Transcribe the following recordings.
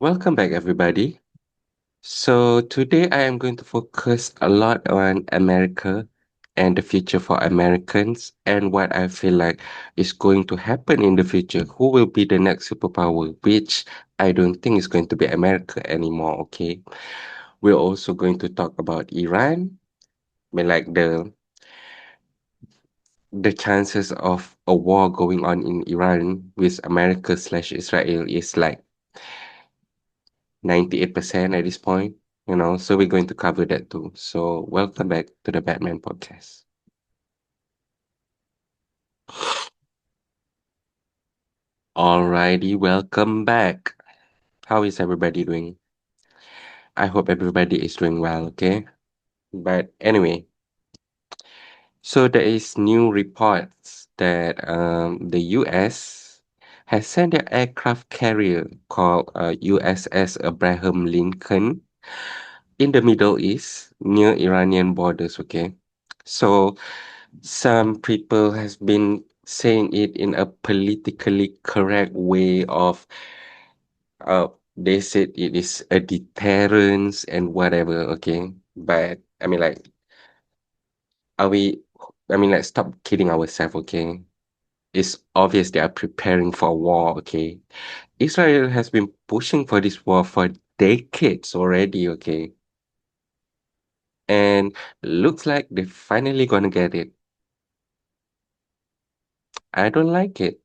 Welcome back, everybody. So, today I am going to focus a lot on America and the future for Americans and what I feel like is going to happen in the future. Who will be the next superpower? Which I don't think is going to be America anymore, okay? We're also going to talk about Iran. I mean, like the chances of a war going on in Iran with America slash Israel is like 98% at this point, so we're going to cover that too. So, welcome back to the Batman podcast. Alrighty, welcome back. How is everybody doing? I hope everybody is doing well, okay? But anyway, so there is new reports that the US has sent an aircraft carrier called USS Abraham Lincoln in the Middle East near Iranian borders, okay? So some people has been saying it in a politically correct way of uh they said it is a deterrence and whatever, okay? But I mean like are we like stop kidding ourselves, okay? It's obvious they are preparing for a war, okay? Israel has been pushing for this war for decades already, okay? And looks like they're finally gonna get it. I don't like it.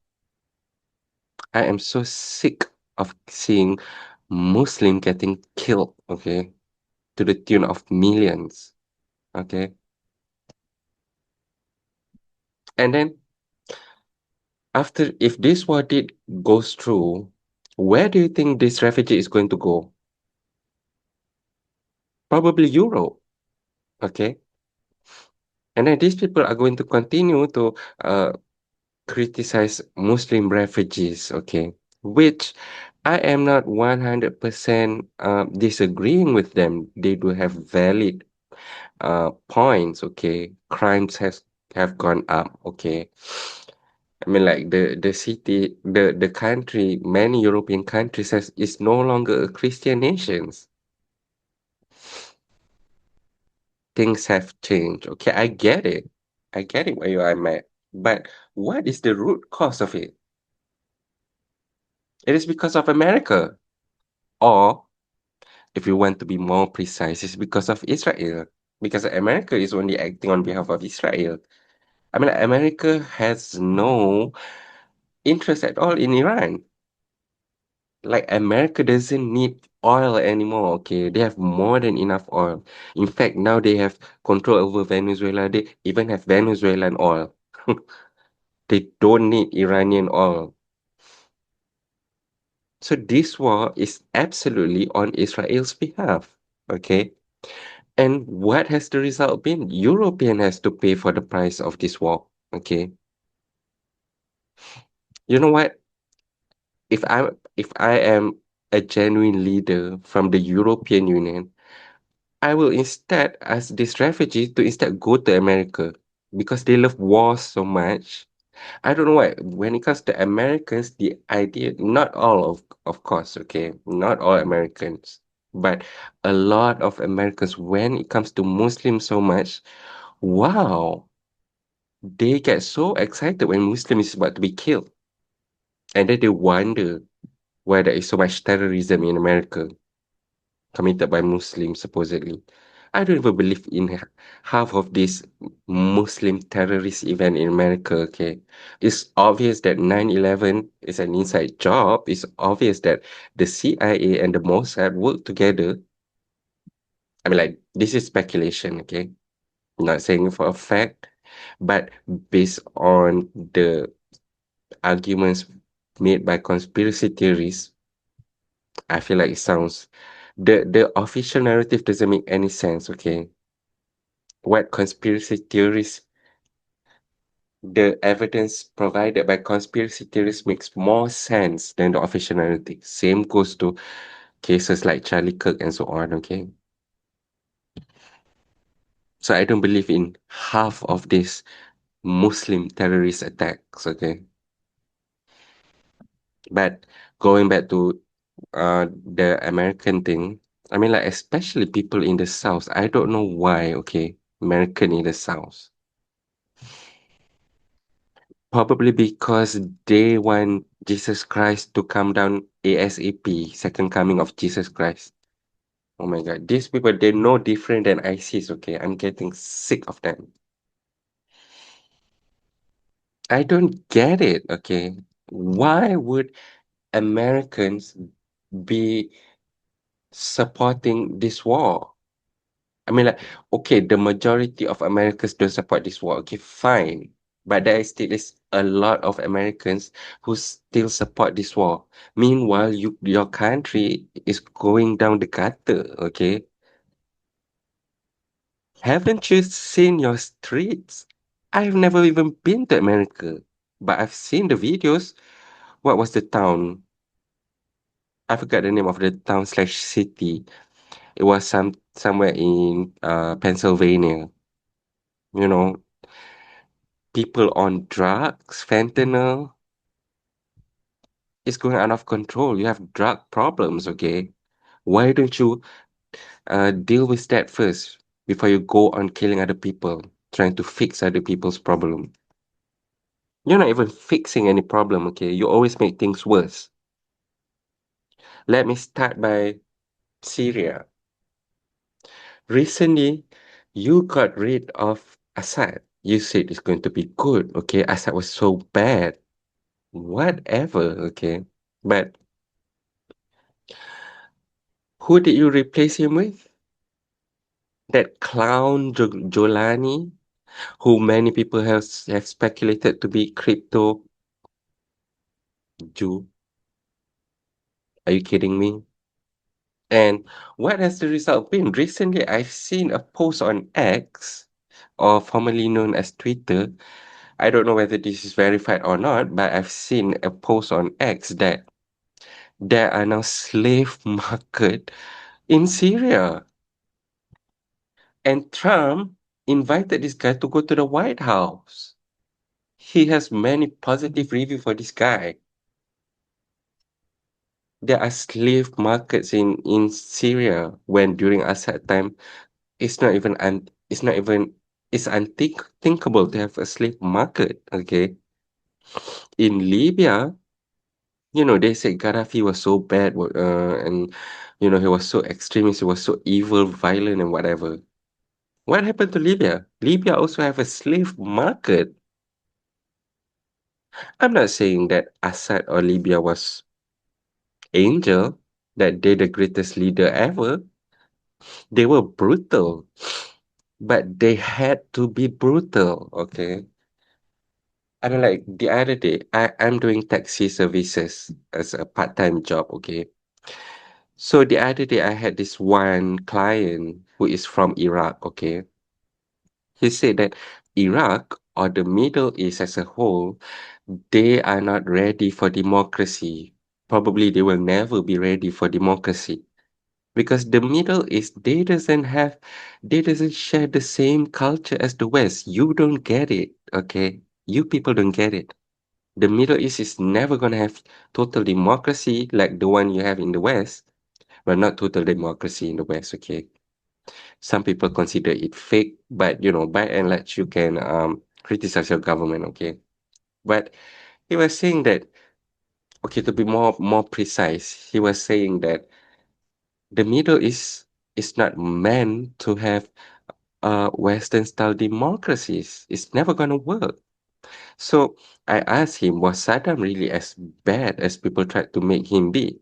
I am so sick of seeing Muslim getting killed, okay, to the tune of millions, okay? And then after, if this war did goes through, where do you think this refugee is going to go? Probably Europe, okay? And then these people are going to continue to uh, criticize Muslim refugees, okay? Which I am not 100% disagreeing with them. They do have valid points, okay, crimes has have gone up, okay. I mean, like the city, the country, many European countries has is no longer a Christian nations. Things have changed. Okay, I get it where you are at. But what is the root cause of it? It is because of America, or if you want to be more precise, it's because of Israel. Because America is only acting on behalf of Israel. I mean, America has no interest at all in Iran. Like America doesn't need oil anymore, okay? They have more than enough oil. In fact, now they have control over Venezuela. They even have Venezuelan oil. They don't need Iranian oil. So this war is absolutely on Israel's behalf, okay? And what has the result been? European has to pay for the price of this war, okay? You know what? If I am a genuine leader from the European Union, I will instead ask this refugee to instead go to America because they love war so much. I don't know why. When it comes to Americans, the idea, not all of course, okay, not all Americans, but a lot of Americans, when it comes to Muslims so much, wow, they get so excited when Muslim is about to be killed. And then they wonder why there is so much terrorism in America committed by Muslims, supposedly. I don't even believe in half of this Muslim terrorist event in America, okay? It's obvious that 9/11 is an inside job. It's obvious that the CIA and the Mossad work together. I mean, like, this is speculation, okay? I'm not saying for a fact, but based on the arguments made by conspiracy theories, I feel like it sounds the official narrative doesn't make any sense, okay? What conspiracy theories the evidence provided by conspiracy theories makes more sense than the official narrative. Same goes to cases like Charlie Kirk and so on, okay? So I don't believe in half of these Muslim terrorist attacks, okay? But going back to the American thing. I mean, like, especially people in the South. I don't know why, okay, American in the South. Probably because they want Jesus Christ to come down ASAP, second coming of Jesus Christ. Oh my God, these people, they're no different than ISIS, okay? I'm getting sick of them. I don't get it, okay? Why would Americans be supporting this war? I mean, like, okay, the majority of Americans don't support this war. Okay, fine. But there is still is a lot of Americans who still support this war. Meanwhile, your country is going down the gutter, okay? Haven't you seen your streets? I've never even been to America, but I've seen the videos. What was the town? I forgot the name of the town slash city. It was somewhere in Pennsylvania. You know, people on drugs, fentanyl, is going out of control. You have drug problems, okay? Why don't you deal with that first before you go on killing other people, trying to fix other people's problem? You're not even fixing any problem, okay? You always make things worse. Let me start by Syria. Recently, you got rid of Assad. You said it's going to be good, okay? Assad was so bad. Whatever, okay? But who did you replace him with? That clown Jolani, who many people have speculated to be crypto Jew. Are you kidding me? And what has the result been? Recently, I've seen a post on X, or formerly known as Twitter. I don't know whether this is verified or not, but I've seen a post on X that there are now slave market in Syria. And Trump invited this guy to go to the White House. He has many positive review for this guy. There are slave markets in Syria when during Assad time it's not even it's unthinkable to have a slave market. Okay, in Libya, they say Gaddafi was so bad, and he was so extremist, he was so evil, violent, and whatever. What happened to Libya? Libya also have a slave market. I'm not saying that Assad or Libya was angel, that they're the greatest leader ever. They were brutal, but they had to be brutal, okay? I mean, like the other day, I'm doing taxi services as a part-time job, okay? So the other day, I had this one client who is from Iraq, okay? He said that Iraq or the Middle East as a whole, they are not ready for democracy. Probably they will never be ready for democracy. Because the Middle East, they doesn't share the same culture as the West. You don't get it, okay? You people don't get it. The Middle East is never gonna have total democracy like the one you have in the West. Well, not total democracy in the West, okay? Some people consider it fake, but by and large, you can criticize your government, okay? But he was saying that, okay, to be more precise, he was saying that the Middle East is not meant to have Western style democracies. It's never gonna work. So I asked him, was Saddam really as bad as people tried to make him be?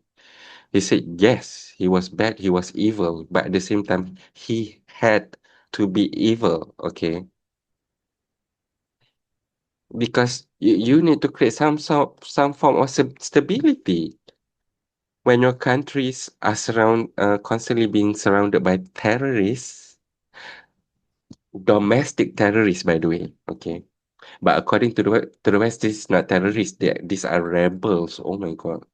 He said, yes, he was bad, he was evil, but at the same time, he had to be evil, okay? Because you need to create some form of stability. When your countries are constantly being surrounded by terrorists, domestic terrorists, by the way, okay? But according to the West, this is not terrorists. These are rebels. Oh my God.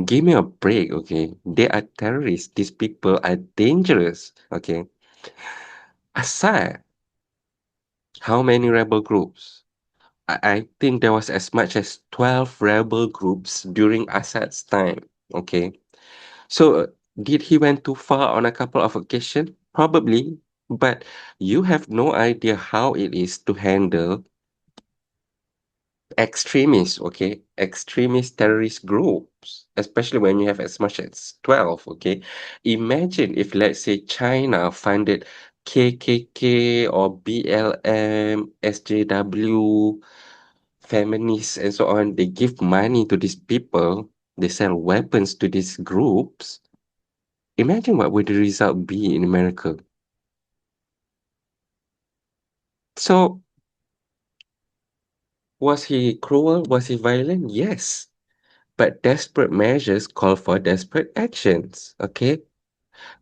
Give me a break, okay? They are terrorists. These people are dangerous, okay? Assad, how many rebel groups? I think there was as much as 12 rebel groups during Assad's time. Okay. So, did he went too far on a couple of occasions? Probably, but you have no idea how it is to handle extremists, okay? Extremist terrorist groups, especially when you have as much as 12, okay? Imagine if, let's say, China funded KKK or BLM, SJW, feminists, and so on. They give money to these people, they sell weapons to these groups. Imagine what would the result be in America. So, was he cruel? Was he violent? Yes. But desperate measures call for desperate actions. Okay.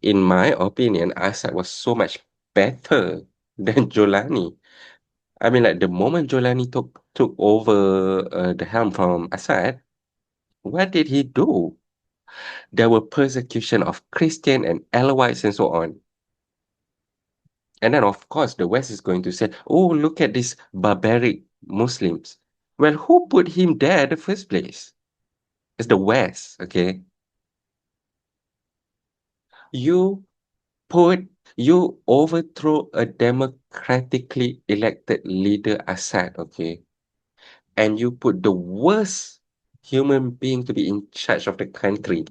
In my opinion, Assad was so much better than Jolani. I mean, like the moment Jolani took over the helm from Assad, what did he do? There were persecution of Christian and Alawites and so on. And then, of course, the West is going to say, oh, look at these barbaric Muslims. Well, who put him there in the first place? It's the West, okay? You put, you overthrow a democratically elected leader, Assad, okay? And you put the worst human being to be in charge of the country.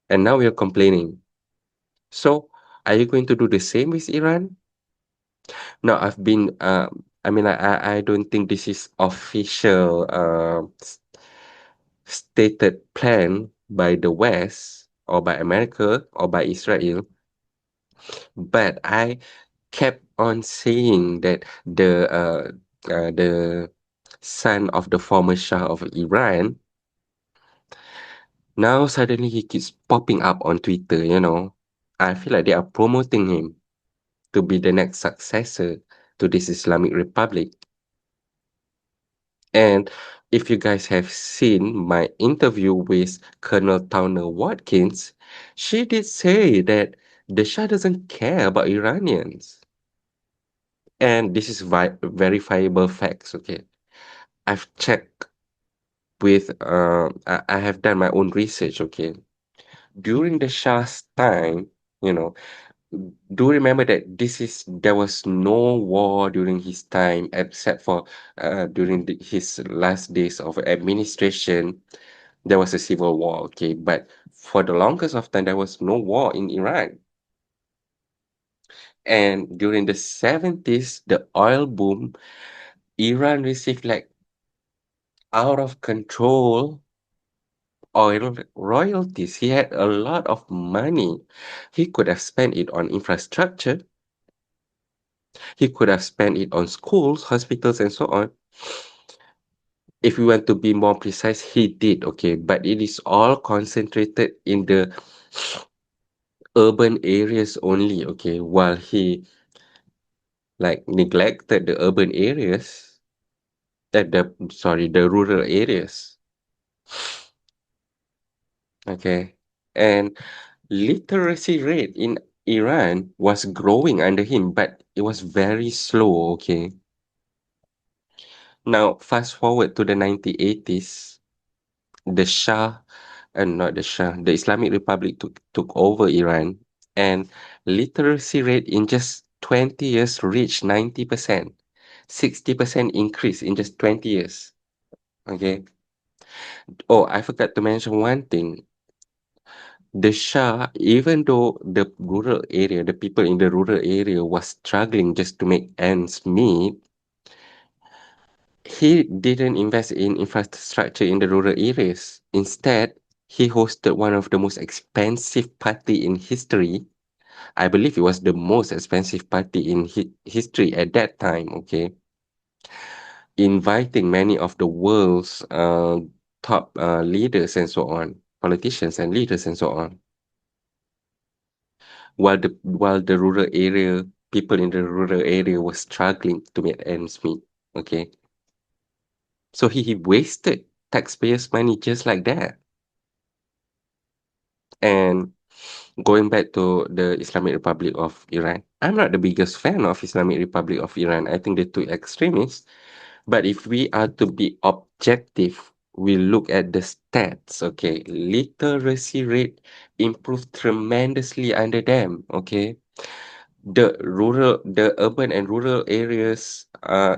And now you're complaining. So, are you going to do the same with Iran? No, I mean, I don't think this is official stated plan by the West or by America or by Israel, but I kept on saying that the son of the former Shah of Iran, now suddenly he keeps popping up on Twitter, you know. I feel like they are promoting him to be the next successor to this Islamic Republic. And if you guys have seen my interview with Colonel Towner Watkins, she did say that the Shah doesn't care about Iranians. And this is verifiable facts, okay? I've checked with, I have done my own research, okay? During the Shah's time, you know, do remember that there was no war during his time except for during his last days of administration. There was a civil war, okay, but for the longest of time there was no war in Iran. And during the 70s, the oil boom, Iran received like out of control oil royalties. He had a lot of money. He could have spent it on infrastructure. He could have spent it on schools, hospitals, and so on. If we want to be more precise, he did, okay, but it is all concentrated in the urban areas only, okay, while he like neglected the urban areas, the rural areas, okay, and literacy rate in Iran was growing under him, but it was very slow, okay. Now, fast forward to the 1980s, the Shah, and not the Shah, the Islamic Republic took over Iran, and literacy rate in just 20 years reached 90%, 60% increase in just 20 years. Okay. Oh, I forgot to mention one thing. The Shah, even though the people in the rural area was struggling just to make ends meet, he didn't invest in infrastructure in the rural areas. Instead, he hosted one of the most expensive party in history. I believe it was the most expensive party in history at that time, okay? Inviting many of the world's top leaders and so on, politicians and leaders and so on. While the rural area, people in the rural area were struggling to make ends meet, okay? So he wasted taxpayers' money just like that. And going back to the Islamic Republic of Iran, I'm not the biggest fan of Islamic Republic of Iran. I think they're too extremist. But if we are to be objective, we look at the stats, okay, literacy rate improved tremendously under them, okay. The urban and rural areas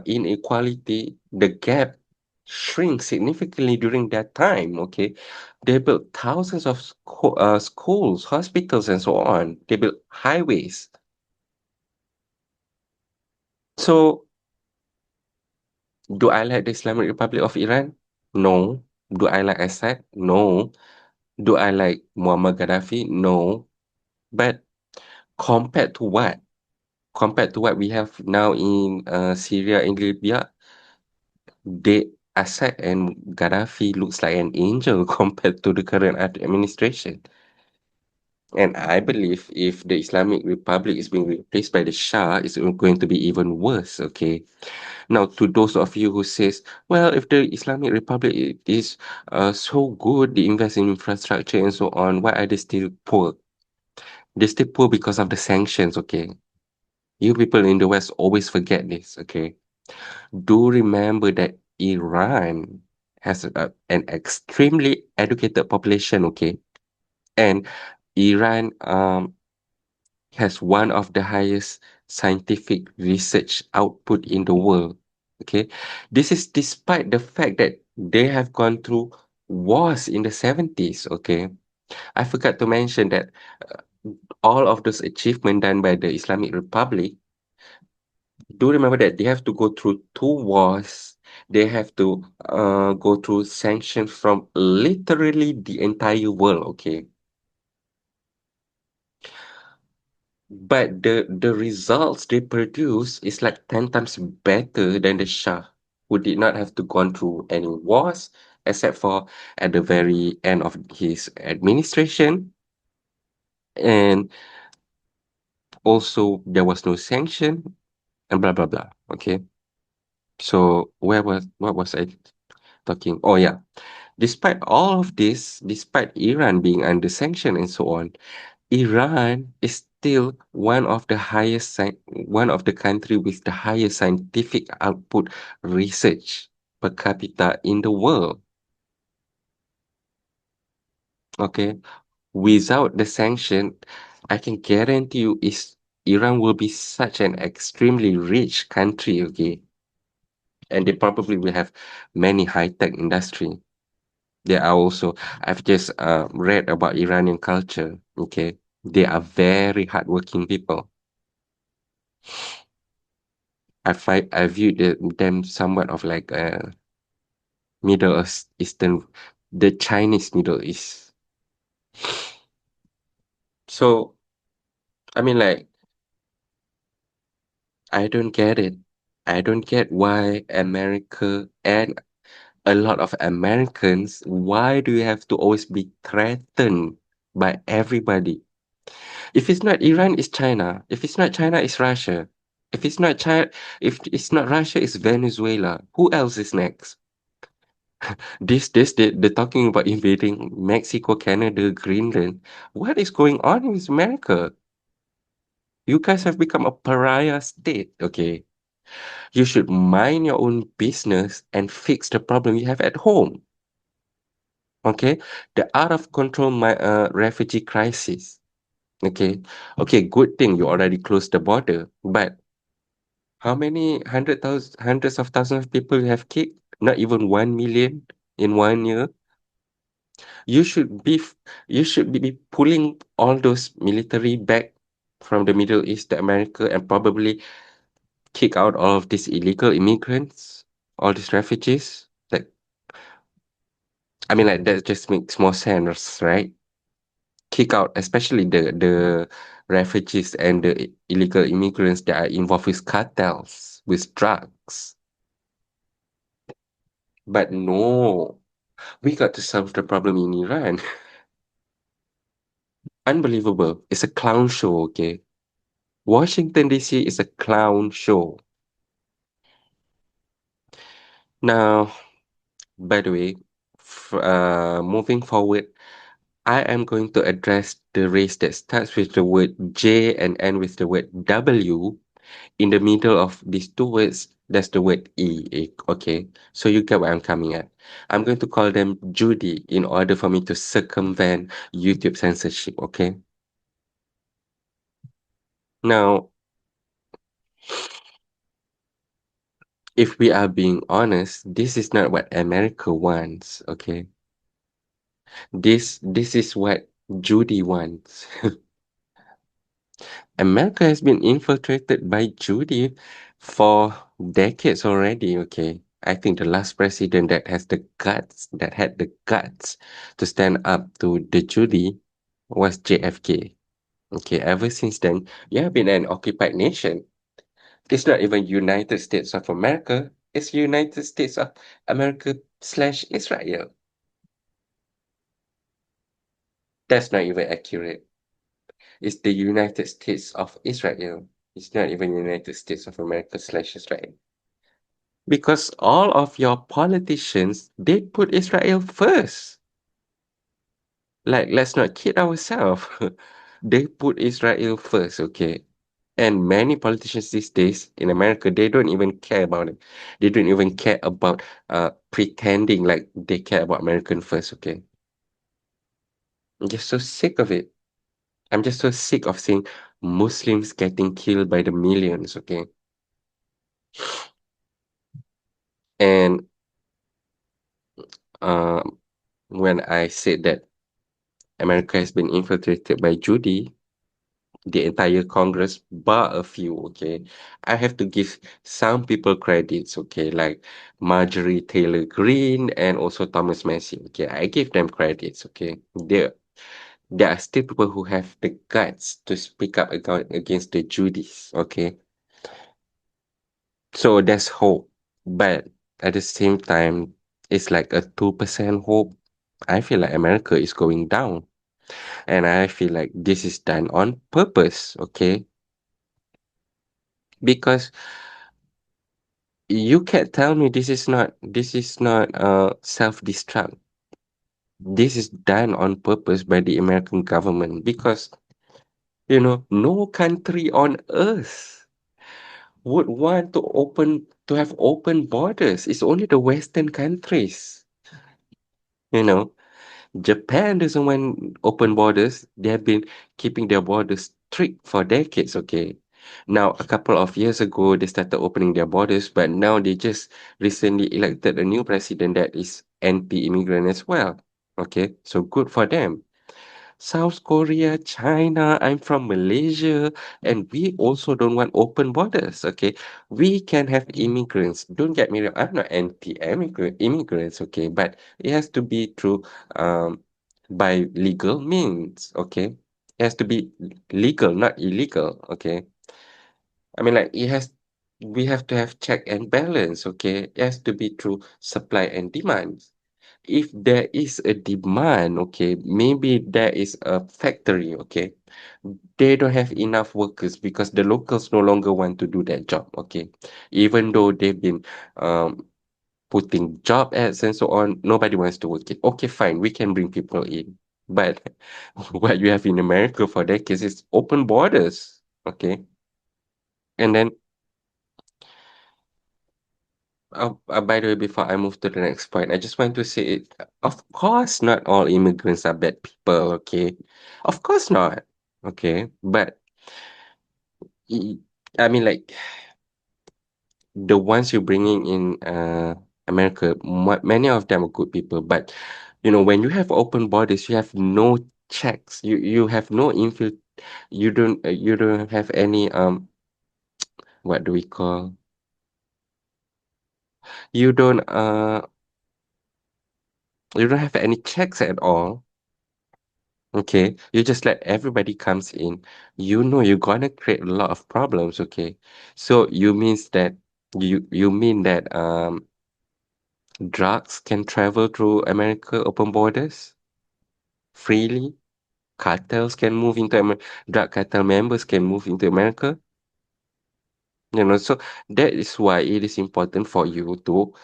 inequality, the gap shrink significantly during that time, okay. They built thousands of schools, hospitals, and so on. They built highways. So, do I like the Islamic Republic of Iran? No. Do I like Assad? No. Do I like Muammar Gaddafi? No. But compared to what? Compared to what we have now in Syria and Libya, they Assad and Gaddafi looks like an angel compared to the current administration. And I believe if the Islamic Republic is being replaced by the Shah, it's going to be even worse. Okay. Now, to those of you who says, well, if the Islamic Republic is so good, they invest in infrastructure and so on, why are they still poor? They're still poor because of the sanctions. Okay. You people in the West always forget this. Okay. Do remember that Iran has an extremely educated population. Okay. And Iran has one of the highest scientific research output in the world. Okay, this is despite the fact that they have gone through wars in the 70s. Okay, I forgot to mention that all of those achievements done by the Islamic Republic, do remember that they have to go through two wars. They have to go through sanctions from literally the entire world. Okay, but the results they produce is like 10 times better than the Shah, who did not have to gone through any wars, except for at the very end of his administration. And also there was no sanction and blah blah blah. Okay. So what was I talking? Oh yeah. Despite all of this, despite Iran being under sanction and so on, Iran is still one of the country with the highest scientific output research per capita in the world. Okay, without the sanction, I can guarantee you is Iran will be such an extremely rich country. Okay, and they probably will have many high tech industry. There are also I've just read about Iranian culture. Okay, they are very hardworking people. I view them somewhat of like a Eastern, the Chinese Middle East. So I mean, like, I don't get it. I don't get why America and a lot of Americans, why do you have to always be threatened by everybody? If it's not Iran, it's China. If it's not China, it's Russia. If it's not Russia, it's Venezuela. Who else is next? They're talking about invading Mexico, Canada, Greenland. What is going on with America? You guys have become a pariah state, okay? You should mind your own business and fix the problem you have at home, okay? The out of control refugee crisis, okay? Okay, good thing you already closed the border, but how many hundreds of thousands of people you have kicked? Not even 1 million in 1 year. You should be f- you should be pulling all those military back from the Middle East to America and probably kick out all of these illegal immigrants, all these refugees. Like I mean, like that just makes more sense, right? Kick out, especially the refugees and the illegal immigrants that are involved with cartels, with drugs. But no, we got to solve the problem in Iran. Unbelievable. It's a clown show, okay? Washington, D.C. is a clown show. Now, by the way, moving forward, I am going to address the race that starts with the word J and end with the word W. In the middle of these two words, there's the word okay? So you get where I'm coming at. I'm going to call them Judy in order for me to circumvent YouTube censorship, okay? Now, if we are being honest, this is not what America wants, okay? This is what Judy wants. America has been infiltrated by Judy for decades already, okay? I think the last president that had the guts to stand up to the Judy was JFK. Okay, ever since then, you have been an occupied nation. It's not even United States of America, it's United States of America slash Israel. That's not even accurate. It's the United States of Israel. It's not even United States of America slash Israel. Because all of your politicians, they put Israel first. Like, let's not kid ourselves. They put Israel first, okay? And many politicians these days in America, they don't even care about it. They don't even care about pretending like they care about American first, okay? I'm just so sick of it. I'm just so sick of seeing Muslims getting killed by the millions, okay? And um, when I said that America has been infiltrated by Judy, the entire Congress, bar a few, okay? I have to give some people credits, okay? Like Marjorie Taylor Greene and also Thomas Massey, okay? I give them credits, okay? There are still people who have the guts to speak up against the Judys, okay? So there's hope. But at the same time, it's like a 2% hope. I feel like America is going down. And I feel like this is done on purpose, okay? Because you can't tell me this is not self-destruct. This is done on purpose by the American government because no country on earth would want to have open borders. It's only the Western countries. You know, Japan doesn't want open borders. They have been keeping their borders strict for decades, okay? Now, a couple of years ago, they started opening their borders, but now they just recently elected a new president that is anti-immigrant as well. Okay, so good for them. South Korea, China, I'm from Malaysia, and we also don't want open borders. Okay, we can have immigrants. Don't get me wrong, I'm not anti-immigrants, okay, but it has to be through by legal means, okay? It has to be legal, not illegal, okay? I mean, like we have to have check and balance, okay? It has to be through supply and demand. If there is a demand, okay, maybe there is a factory, okay, they don't have enough workers because the locals no longer want to do that job, okay, even though they've been um putting job ads and so on, nobody wants to work it. Okay, fine, we can bring people in, but what you have in America for decades is open borders, okay, and then by the way, before I move to the next point, I just want to say it. Of course, not all immigrants are bad people, okay? Of course not, okay? But y- I mean, like the ones you're bringing in America, many of them are good people. But when you have open borders, you have no checks. You have no you don't have any what do we call? You don't uh you don't have any checks at all. Okay, you just let everybody comes in. You're gonna create a lot of problems. Okay, so you mean that drugs can travel through America open borders freely? Cartels can move into drug cartel members can move into America. So that is why it is important for you to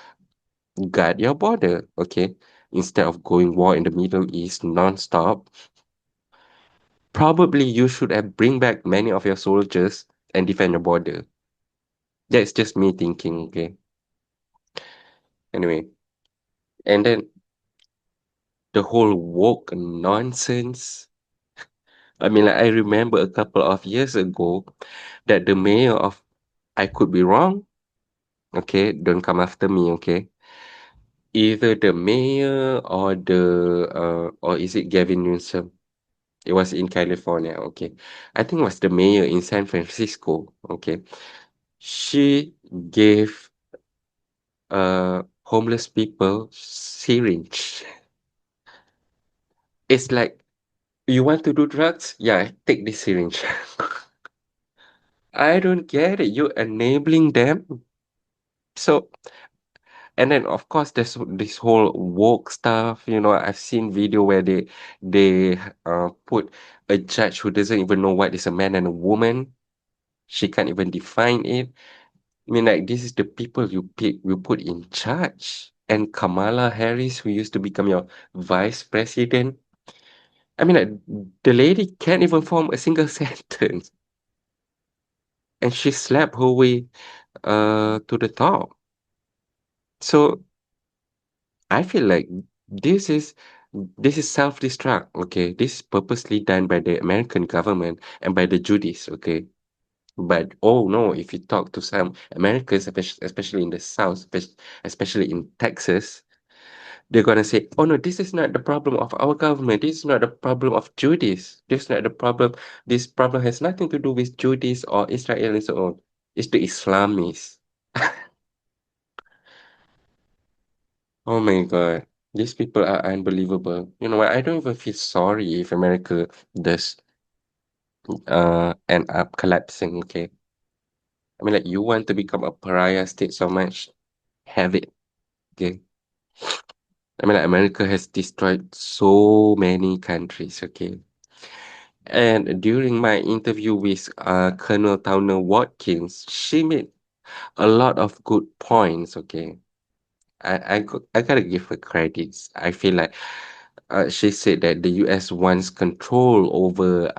guard your border. Okay, instead of going war in the Middle East non-stop. Probably you should have bring back many of your soldiers and defend your border. That's just me thinking, okay? Anyway, and then the whole woke nonsense. I mean, like, I remember a couple of years ago that the mayor of, I could be wrong, okay? Don't come after me, okay? Either the mayor or or is it Gavin Newsom? It was in California, okay. I think it was the mayor in San Francisco, okay. She gave homeless people syringe. It's like, you want to do drugs? Yeah, take this syringe. I don't get it. You're enabling them. So, and then of course there's this whole woke stuff. I've seen video where they put a judge who doesn't even know what is a man and a woman. She can't even define it. I mean, like, this is the people you pick, you put in charge. And Kamala Harris, who used to become your vice president. I mean, like, the lady can't even form a single sentence, and she slapped her way to the top. So I feel like this is this is self-destruct. Okay, this is purposely done by the American government and by the Judies. Okay, but oh no, if you talk to some Americans, especially in the South, especially in Texas, they're gonna say, "Oh no, this is not the problem of our government. This is not the problem of Judies. This is not the problem. This problem has nothing to do with Judies or Israel and so on. It's the Islamists." Oh my God, these people are unbelievable. You know what? I don't even feel sorry if America does end up collapsing. Okay, I mean, like, you want to become a pariah state so much, have it. Okay, I mean, like, America has destroyed so many countries. Okay. And during my interview with Colonel Towner Watkins, she made a lot of good points. Okay, I gotta give her credits. I feel like she said that the U.S. wants control over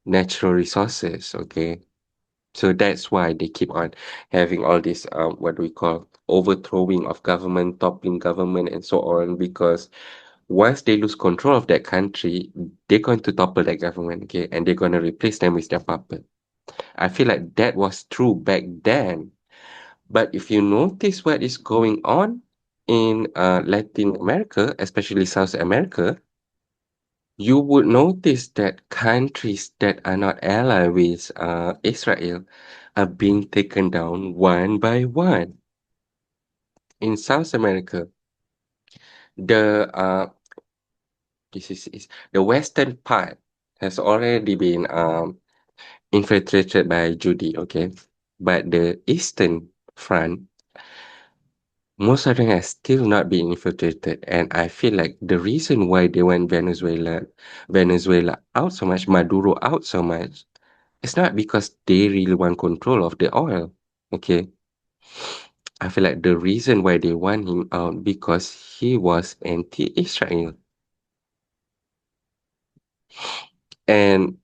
natural resources. Okay, so that's why they keep on having all this what we call overthrowing of government, toppling government, and so on. Because once they lose control of that country, they're going to topple that government. Okay, and they're going to replace them with their puppet. I feel like that was true back then. But if you notice what is going on in Latin America, especially South America, you would notice that countries that are not allied with Israel are being taken down one by one. In South America, the is the western part has already been infiltrated by Judy, okay? But the eastern front, most of them has still not been infiltrated. And I feel like the reason why they want Venezuela out so much, Maduro out so much, it's not because they really want control of the oil. Okay. I feel like the reason why they want him out because he was anti-Israel. And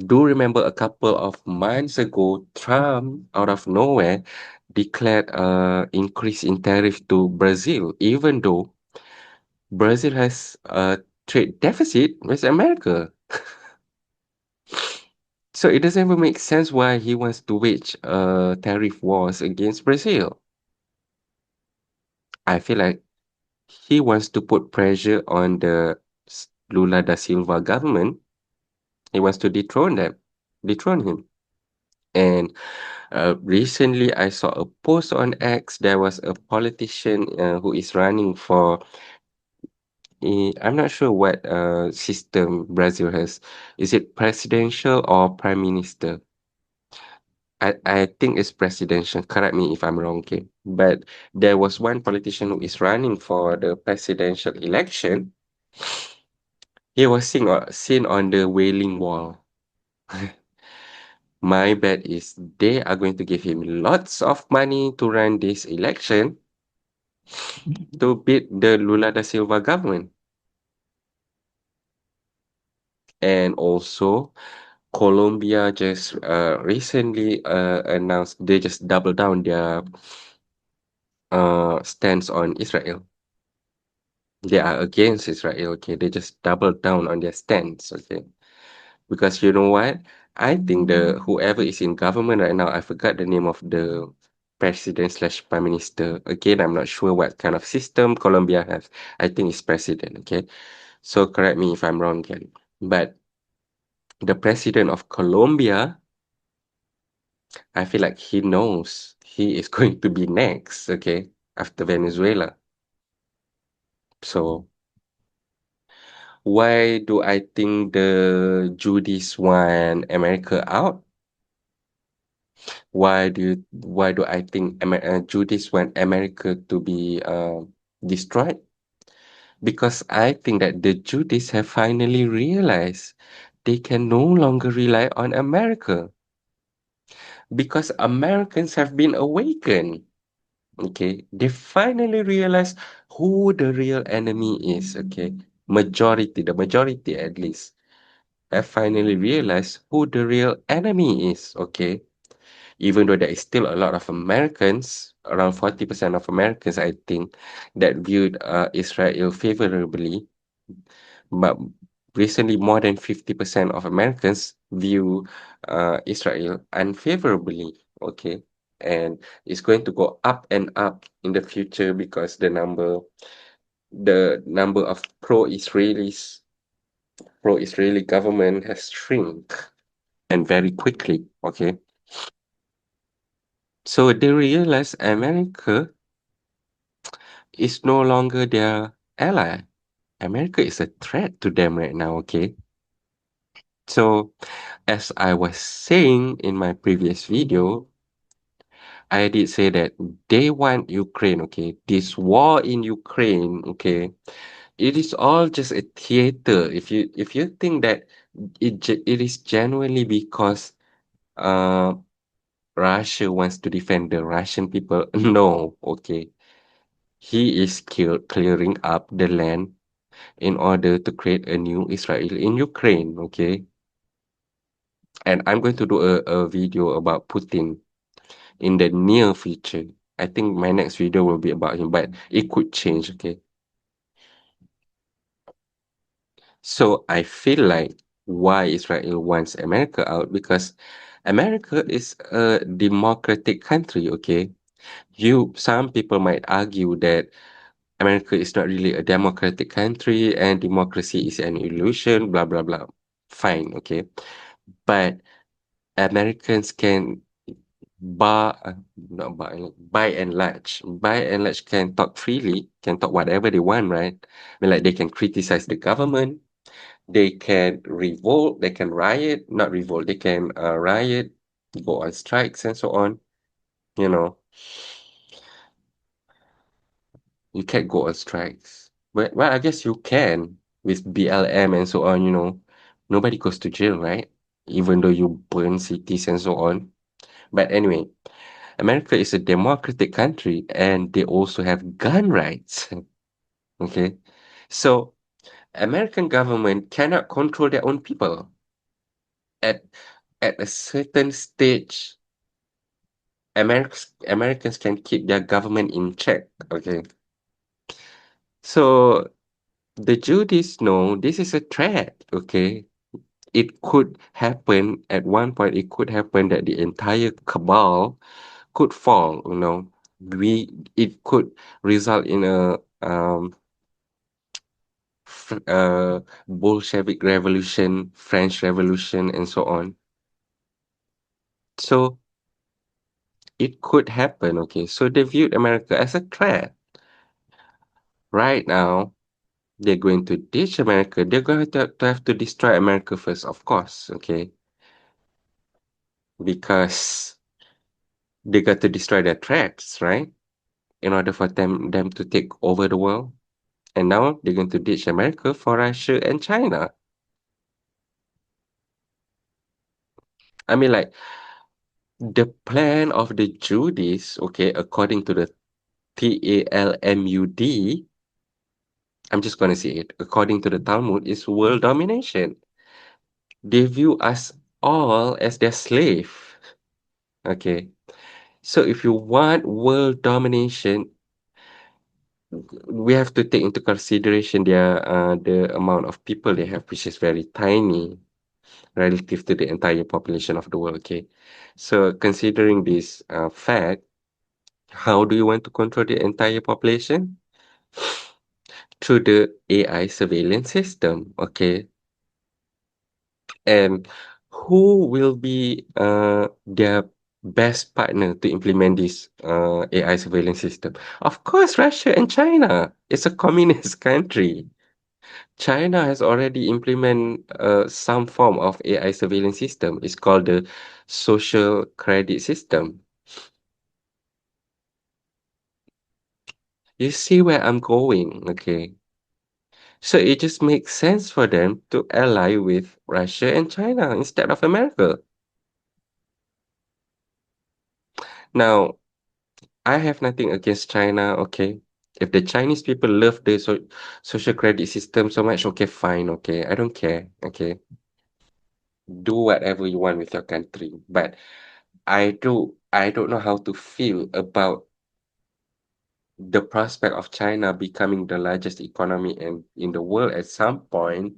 do remember a couple of months ago, Trump, out of nowhere, declared increase in tariff to Brazil, even though Brazil has a trade deficit with America. So it doesn't even make sense why he wants to wage tariff wars against Brazil. I feel like he wants to put pressure on the Lula da Silva government. He wants to dethrone him. And recently, I saw a post on X. There was a politician who is running for. I'm not sure what system Brazil has. Is it presidential or prime minister? I think it's presidential. Correct me if I'm wrong, okay? But there was one politician who is running for the presidential election. He was seen on the Wailing Wall. My bet is they are going to give him lots of money to run this election to beat the Lula da Silva government. And also, Colombia just recently announced they just double down their stance on Israel. They are against Israel, okay? They just double down on their stance, okay? Because you know what? I think the whoever is in government right now, I forgot the name of the president slash prime minister. Again, I'm not sure what kind of system Colombia has. I think it's president, okay? So correct me if I'm wrong, Kelly. But the president of Colombia, I feel like he knows he is going to be next, okay, after Venezuela. So why do I think the Judis want America out? Why do I think Judis want America to be destroyed? Because I think that the Judis have finally realized they can no longer rely on America because Americans have been awakened. Okay, they finally realize who the real enemy is. Okay, the majority at least, have finally realized who the real enemy is. Okay, even though there is still a lot of Americans, around 40% of Americans, I think, that viewed Israel favorably, but recently more than 50% of Americans view Israel unfavorably. Okay, and it's going to go up and up in the future because the number of pro-Israeli government has shrunk and very quickly. Okay, so they realize America is no longer their ally. America is a threat to them right now. Okay, so as I was saying in my previous video, I did say that they want Ukraine, okay? This war in Ukraine, okay? It is all just a theater. If you think that it is genuinely because uh Russia wants to defend the Russian people, no, okay. He is clearing up the land in order to create a new Israel in Ukraine, okay? And I'm going to do a video about Putin in the near future. I think my next video will be about him, but it could change, okay? So I feel like why Israel wants America out because America is a democratic country, okay? Some people might argue that America is not really a democratic country and democracy is an illusion, blah blah blah. Fine, okay? But Americans can bar not by and large can talk freely, can talk whatever they want, right? I mean, like they can criticize the government, they can revolt, they can riot, not revolt, they can riot, go on strikes and so on. You know, you can't go on strikes. But well, I guess you can with BLM and so on, Nobody goes to jail, right? Even though you burn cities and so on. But anyway, America is a democratic country and they also have gun rights. Okay. So American government cannot control their own people. At at a certain stage, Americans can keep their government in check. Okay. So the Judies know this is a threat. Okay. It could happen at one point, it could happen that the entire cabal could fall. It could result in a Bolshevik Revolution, French Revolution, and so on. So it could happen, okay? So they viewed America as a threat. Right now, they're going to ditch America. They're going to have to destroy America first, of course, okay? Because they got to destroy their threats, right? In order for them to take over the world. And now they're going to ditch America for Russia and China. I mean, like, the plan of the Judies, okay, according to the Talmud, I'm just going to say it, according to the Talmud, is world domination. They view us all as their slave. Okay. So if you want world domination, we have to take into consideration the amount of people they have, which is very tiny relative to the entire population of the world. Okay. So considering this fact, how do you want to control the entire population? Through the AI surveillance system. Okay. And who will be their best partner to implement this AI surveillance system? Of course, Russia and China. It's a communist country. China has already implemented some form of AI surveillance system. It's called the social credit system. You see where I'm going, okay? So it just makes sense for them to ally with Russia and China instead of America. Now, I have nothing against China, okay? If the Chinese people love the social credit system so much, okay, fine, okay. I don't care, okay. Do whatever you want with your country. But I don't know how to feel about the prospect of China becoming the largest economy in the world at some point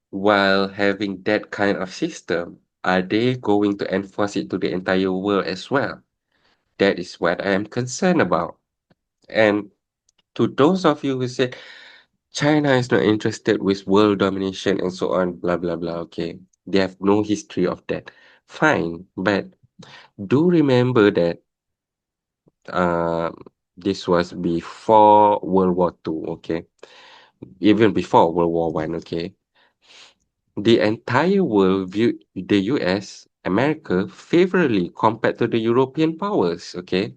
while having that kind of system. Are they going to enforce it to the entire world as well? That is what I am concerned about. And to those of you who say China is not interested with world domination and so on, blah, blah, blah, okay, they have no history of that. Fine, but do remember that um, this was before World War Two, okay? Even before World War One, okay? The entire world viewed the US, America, favorably compared to the European powers, okay?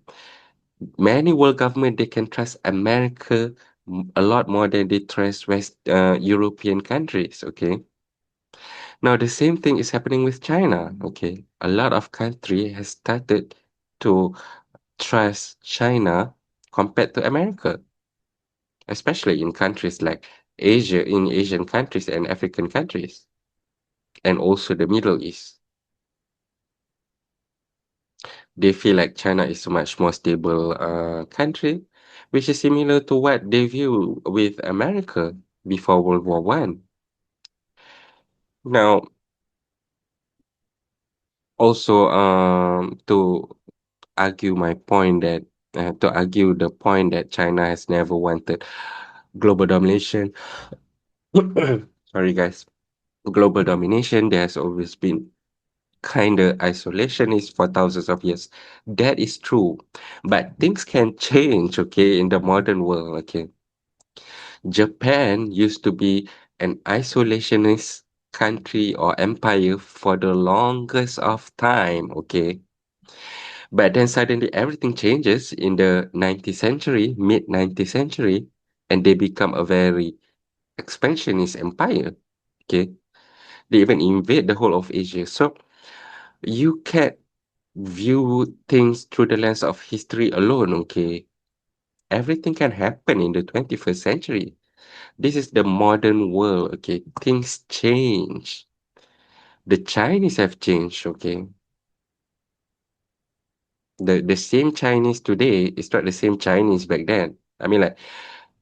Many world government they can trust America a lot more than they trust West European countries. Okay, now the same thing is happening with China. Okay, a lot of country has started to trust China compared to America, especially in countries like Asia, in Asian countries and African countries, and also the Middle East. They feel like China is a much more stable country, which is similar to what they view with America before World War One. Now, also to argue my point that to argue the point that China has never wanted global domination. Sorry, guys. Global domination. There has always been kind of isolationist for thousands of years. That is true, but things can change. Okay, in the modern world. Okay, Japan used to be an isolationist country or empire for the longest of time. Okay, but then suddenly everything changes in the 19th century, mid 19th century, and they become a very expansionist empire. Okay, they even invade the whole of Asia. So you can't view things through the lens of history alone. Okay, everything can happen in the 21st century. This is the modern world. Okay, things change. The Chinese have changed. Okay, the same Chinese today is not the same Chinese back then. I mean, like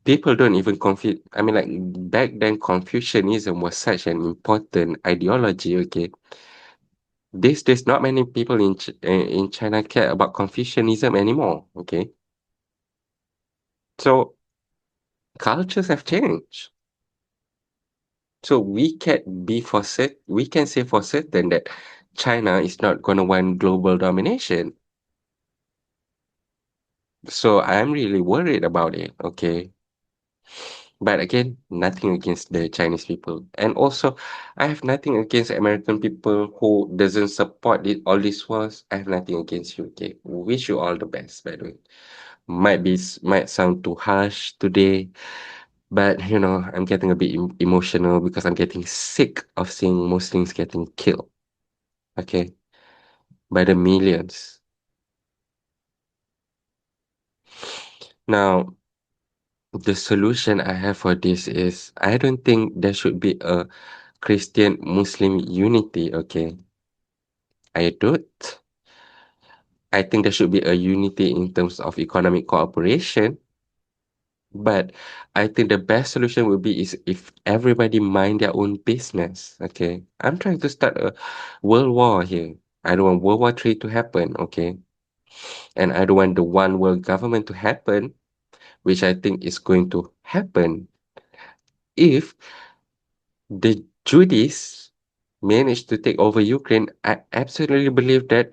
people don't even confuse. I mean, like back then, Confucianism was such an important ideology. Okay, these days, not many people in China care about Confucianism anymore. Okay, so cultures have changed. So we can say for certain that China is not going to want global domination. So I'm really worried about it. Okay, but again, nothing against the Chinese people. And also, I have nothing against American people who doesn't support all these wars. I have nothing against you. Okay, wish you all the best. By the way, might sound too harsh today, but I'm getting a bit emotional because I'm getting sick of seeing Muslims getting killed. Okay, by the millions. Now, the solution I have for this is I don't think there should be a Christian Muslim unity. Okay, I don't. I think there should be a unity in terms of economic cooperation, but I think the best solution would be is if everybody mind their own business. Okay, I'm trying to start a world war here. I don't want World War III to happen. Okay, and I don't want the one world government to happen, which I think is going to happen if the Judies manage to take over Ukraine. I absolutely believe that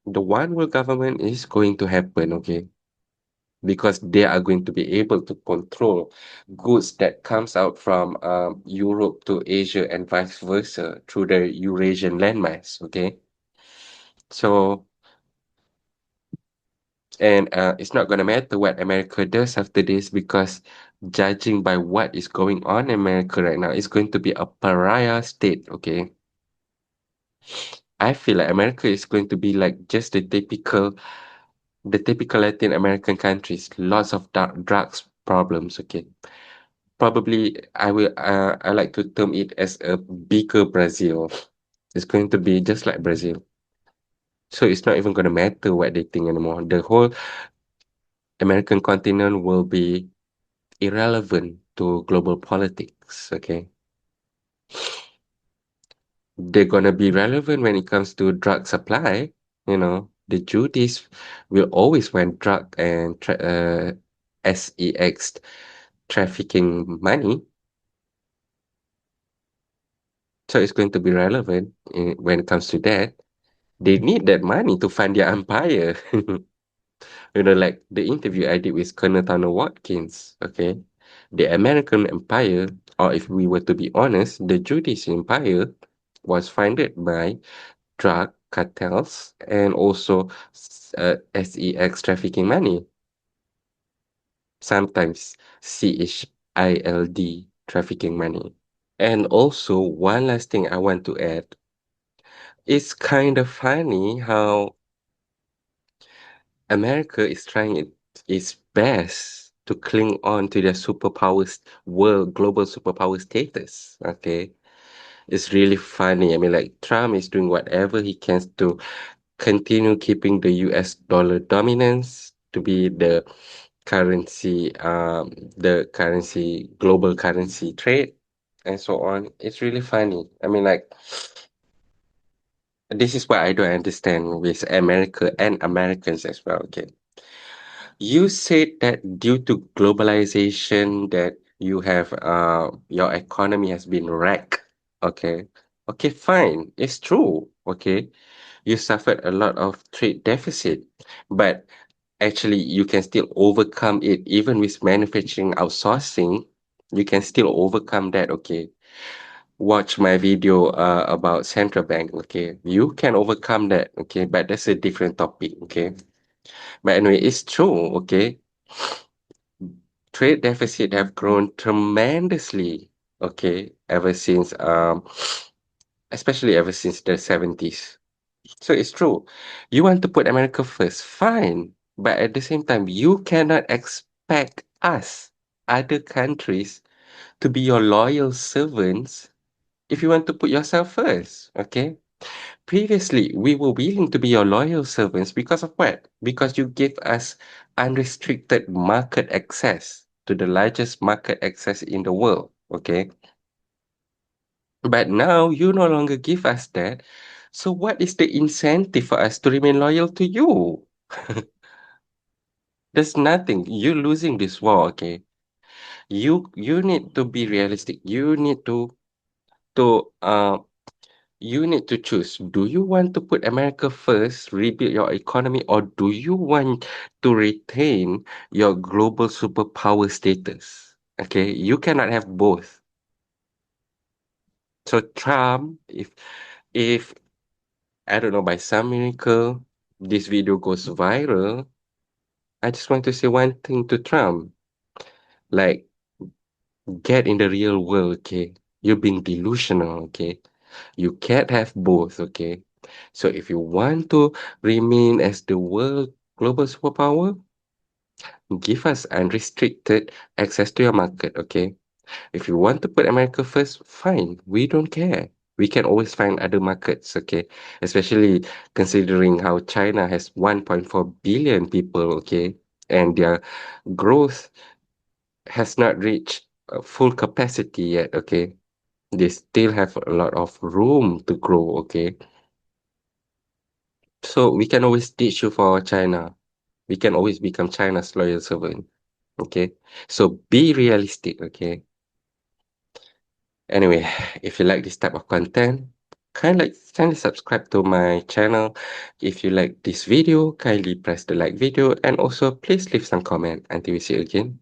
the one world government is going to happen. Okay, because they are going to be able to control goods that comes out from Europe to Asia and vice versa through the Eurasian landmass. Okay, so and it's not going to matter what America does after this because judging by what is going on in America right now, it's going to be a pariah state. Okay, I feel like America is going to be like just the typical Latin American countries, lots of drugs problems. Okay, probably I like to term it as a bigger Brazil. It's going to be just like Brazil. So it's not even going to matter what they think anymore. The whole American continent will be irrelevant to global politics. Okay, they're going to be relevant when it comes to drug supply. The Judies will always want drug and sex trafficking money. So it's going to be relevant when it comes to that. They need that money to fund their empire. Like the interview I did with Colonel Tanner Watkins, okay? The American Empire, or if we were to be honest, the Judish Empire was funded by drug cartels and also sex trafficking money, sometimes CHILD trafficking money. And also, one last thing I want to add, it's kind of funny how America is trying its best to cling on to their superpowers, world global superpower status. Okay, it's really funny. I mean, like Trump is doing whatever he can to continue keeping the U.S. dollar dominance to be the currency, global currency trade, and so on. It's really funny. I mean, like this is what I don't understand with America and Americans as well. Okay, you said that due to globalization that you have your economy has been wrecked. Okay. Okay, fine. It's true. Okay. You suffered a lot of trade deficit, but actually you can still overcome it even with manufacturing outsourcing. You can still overcome that. Okay. Watch my video about central bank. Okay. You can overcome that. Okay. But that's a different topic. Okay. But anyway, it's true. Okay, trade deficit have grown tremendously, okay, ever since especially ever since the 70s. So it's true. You want to put America first, fine. But at the same time, you cannot expect us, other countries, to be your loyal servants if you want to put yourself first. Okay. Previously, we were willing to be your loyal servants because of what? Because you gave us unrestricted market access to the largest market access in the world. Okay. But now you no longer give us that. So what is the incentive for us to remain loyal to you? There's nothing. You're losing this war, okay? You need to be realistic. To you need to choose. Do you want to put America first, rebuild your economy, or do you want to retain your global superpower status? Okay, you cannot have both. So Trump, if I don't know by some miracle this video goes viral, I just want to say one thing to Trump, like get in the real world, okay? You're being delusional, okay? You can't have both, okay? So if you want to remain as the world global superpower, give us unrestricted access to your market, okay? If you want to put America first, fine. We don't care. We can always find other markets, okay? Especially considering how China has 1.4 billion people, okay? And their growth has not reached full capacity yet, okay? They still have a lot of room to grow, okay? So we can always teach you for China. We can always become China's loyal servant, okay? So be realistic, okay? Anyway, if you like this type of content, kindly subscribe to my channel. If you like this video, kindly press the like video and also please leave some comment until we see you again.